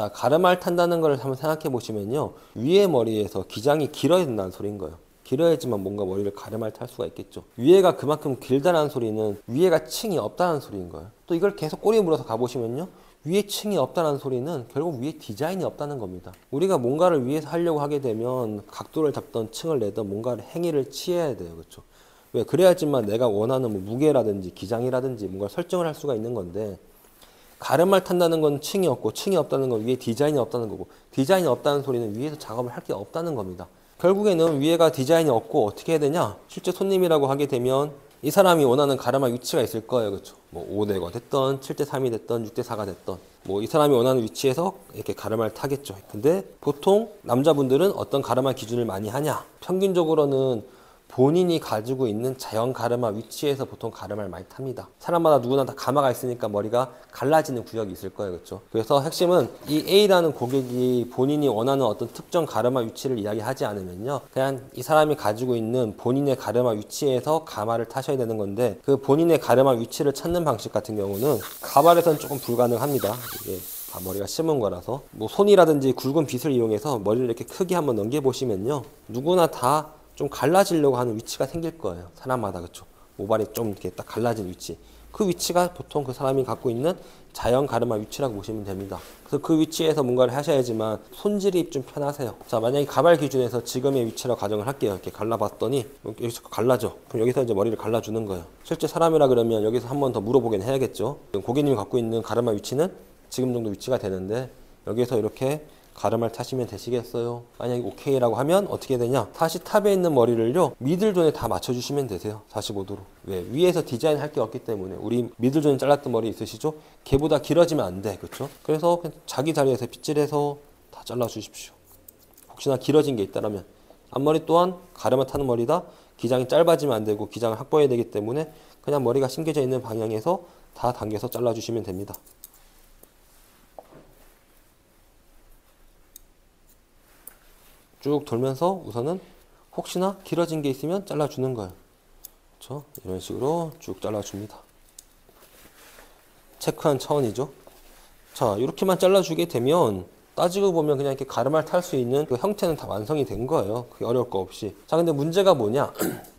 자, 가르마를 탄다는 걸 한번 생각해 보시면요. 위에 머리에서 기장이 길어야 된다는 소리인 거예요. 길어야지만 뭔가 머리를 가르마를 탈 수가 있겠죠. 위에가 그만큼 길다는 소리는 위에가 층이 없다는 소리인 거예요. 또 이걸 계속 꼬리에 물어서 가보시면요. 위에 층이 없다는 소리는 결국 위에 디자인이 없다는 겁니다. 우리가 뭔가를 위에서 하려고 하게 되면 각도를 잡던 층을 내던 뭔가를 행위를 취해야 돼요. 그렇죠? 왜? 그래야지만 내가 원하는 뭐 무게라든지 기장이라든지 뭔가를 설정을 할 수가 있는 건데, 가르마를 탄다는 건 층이 없고, 층이 없다는 건 위에 디자인이 없다는 거고, 디자인이 없다는 소리는 위에서 작업을 할 게 없다는 겁니다. 결국에는 위에가 디자인이 없고 어떻게 해야 되냐? 실제 손님이라고 하게 되면 이 사람이 원하는 가르마 위치가 있을 거예요. 그렇죠? 뭐 5대5가 됐던 7대3이 됐던 6대4가 됐던 뭐 이 사람이 원하는 위치에서 이렇게 가르마를 타겠죠. 근데 보통 남자분들은 어떤 가르마 기준을 많이 하냐? 평균적으로는 본인이 가지고 있는 자연 가르마 위치에서 보통 가르마를 많이 탑니다. 사람마다 누구나 다 가마가 있으니까 머리가 갈라지는 구역이 있을 거예요. 그렇죠? 그래서 핵심은 이 A라는 고객이 본인이 원하는 어떤 특정 가르마 위치를 이야기하지 않으면요. 그냥 이 사람이 가지고 있는 본인의 가르마 위치에서 가마를 타셔야 되는 건데, 그 본인의 가르마 위치를 찾는 방식 같은 경우는 가발에서는 조금 불가능합니다. 이게 다 머리가 심은 거라서 뭐 손이라든지 굵은 빗을 이용해서 머리를 이렇게 크게 한번 넘겨보시면요. 누구나 다 좀 갈라지려고 하는 위치가 생길 거예요. 사람마다. 그렇죠? 모발이 좀 이렇게 딱 갈라진 위치. 그 위치가 보통 그 사람이 갖고 있는 자연 가르마 위치라고 보시면 됩니다. 그래서 그 위치에서 뭔가를 하셔야지만 손질이 좀 편하세요. 자, 만약에 가발 기준에서 지금의 위치라고 가정을 할게요. 이렇게 갈라봤더니 여기서 갈라져. 그럼 여기서 이제 머리를 갈라주는 거예요. 실제 사람이라 그러면 여기서 한 번 더 물어보긴 해야겠죠. 고객님이 갖고 있는 가르마 위치는 지금 정도 위치가 되는데 여기서 이렇게 가르마를 타시면 되시겠어요? 만약에 오케이라고 하면 어떻게 되냐? 다시 탑에 있는 머리를요, 미들존에 다 맞춰주시면 되세요. 45도로. 왜? 위에서 디자인 할 게 없기 때문에. 우리 미들존 잘랐던 머리 있으시죠? 걔보다 길어지면 안 돼. 그렇죠? 그래서 그냥 자기 자리에서 빗질해서 다 잘라주십시오. 혹시나 길어진 게 있다면. 앞머리 또한 가르마 타는 머리다. 기장이 짧아지면 안 되고 기장을 확보해야 되기 때문에 그냥 머리가 심겨져 있는 방향에서 다 당겨서 잘라주시면 됩니다. 쭉 돌면서 우선은 혹시나 길어진 게 있으면 잘라주는 거예요. 그렇죠? 이런 식으로 쭉 잘라줍니다. 체크한 차원이죠. 자, 이렇게만 잘라주게 되면 따지고 보면 그냥 이렇게 가르마를 탈 수 있는 그 형태는 다 완성이 된 거예요. 그게 어려울 거 없이. 자, 근데 문제가 뭐냐?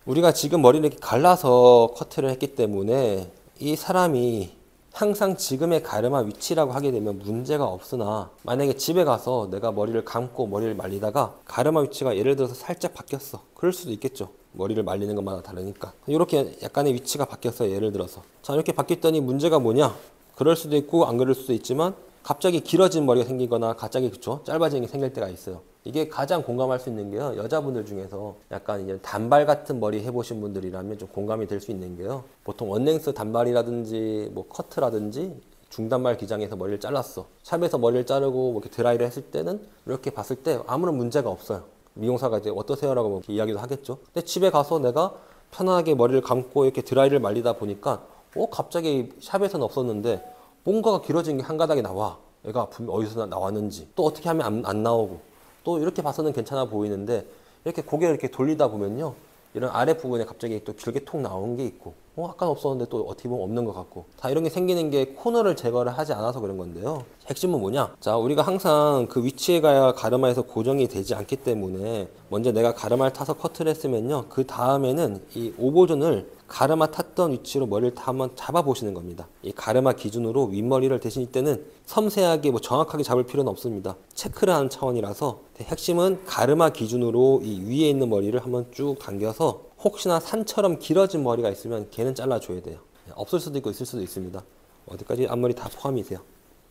우리가 지금 머리를 이렇게 갈라서 커트를 했기 때문에 이 사람이 항상 지금의 가르마 위치라고 하게 되면 문제가 없으나, 만약에 집에 가서 내가 머리를 감고 머리를 말리다가 가르마 위치가 예를 들어서 살짝 바뀌었어. 그럴 수도 있겠죠. 머리를 말리는 것마다 다르니까. 이렇게 약간의 위치가 바뀌었어요. 예를 들어서. 자, 이렇게 바뀌었더니 문제가 뭐냐? 그럴 수도 있고 안 그럴 수도 있지만 갑자기 길어진 머리가 생기거나 갑자기 그쵸? 짧아지는 게 생길 때가 있어요. 이게 가장 공감할 수 있는 게요. 여자분들 중에서 약간 이제 단발 같은 머리 해보신 분들이라면 좀 공감이 될 수 있는 게요. 보통 원랭스 단발이라든지 뭐 커트라든지 중단발 기장에서 머리를 잘랐어. 샵에서 머리를 자르고 뭐 이렇게 드라이를 했을 때는 이렇게 봤을 때 아무런 문제가 없어요. 미용사가 이제 어떠세요라고 뭐 이렇게 이야기도 하겠죠. 근데 집에 가서 내가 편하게 머리를 감고 이렇게 드라이를 말리다 보니까 갑자기 샵에서는 없었는데 뭔가가 길어진 게 한 가닥이 나와. 얘가 어디서 나왔는지, 또 어떻게 하면 안 나오고, 또 이렇게 봐서는 괜찮아 보이는데 이렇게 고개를 이렇게 돌리다 보면요, 이런 아랫부분에 갑자기 또 길게 톡 나온 게 있고, 아까 없었는데 또 어떻게 보면 없는 것 같고, 다 이런 게 생기는 게 코너를 제거를 하지 않아서 그런 건데요. 핵심은 뭐냐? 자, 우리가 항상 그 위치에 가야 가르마에서 고정이 되지 않기 때문에 먼저 내가 가르마를 타서 커트를 했으면요, 그 다음에는 이 오보존을 가르마 탔던 위치로 머리를 다 한번 잡아보시는 겁니다. 이 가르마 기준으로 윗머리를 대실 때는 섬세하게 정확하게 잡을 필요는 없습니다. 체크를 하는 차원이라서 핵심은 가르마 기준으로 이 위에 있는 머리를 한번 쭉 당겨서 혹시나 산처럼 길어진 머리가 있으면 걔는 잘라줘야 돼요. 없을 수도 있고 있을 수도 있습니다. 어디까지 앞머리 다 포함이 돼요.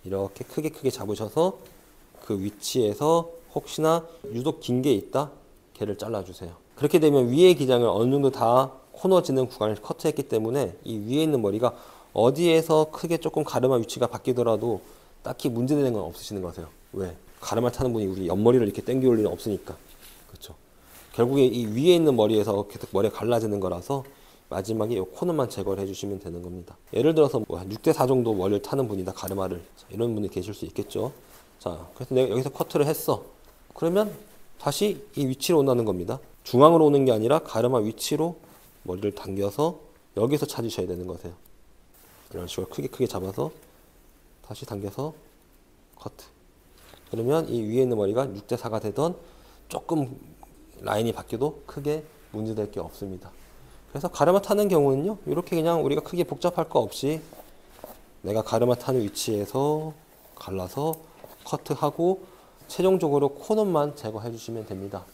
이렇게 크게 잡으셔서 그 위치에서 혹시나 유독 긴 게 있다? 걔를 잘라주세요. 그렇게 되면 위의 기장을 어느 정도 다 코너 지는 구간을 커트했기 때문에 이 위에 있는 머리가 어디에서 크게 조금 가르마 위치가 바뀌더라도 딱히 문제되는 건 없으시는 거세요. 왜? 가르마 타는 분이 우리 옆머리를 이렇게 당겨 올 리는 없으니까. 그렇죠? 결국에 이 위에 있는 머리에서 계속 머리가 갈라지는 거라서 마지막에 이 코너만 제거를 해주시면 되는 겁니다. 예를 들어서 뭐 6대4 정도 머리를 타는 분이다, 가르마를. 자, 이런 분이 계실 수 있겠죠. 자, 그래서 내가 여기서 커트를 했어. 그러면 다시 이 위치로 온다는 겁니다. 중앙으로 오는 게 아니라 가르마 위치로 머리를 당겨서 여기서 찾으셔야 되는 거세요. 이런 식으로 크게 잡아서 다시 당겨서 커트. 그러면 이 위에 있는 머리가 6대 4가 되던 조금 라인이 바뀌어도 크게 문제될 게 없습니다. 그래서 가르마 타는 경우는요, 이렇게 그냥 우리가 크게 복잡할 거 없이 내가 가르마 타는 위치에서 갈라서 커트하고 최종적으로 코넛만 제거해 주시면 됩니다.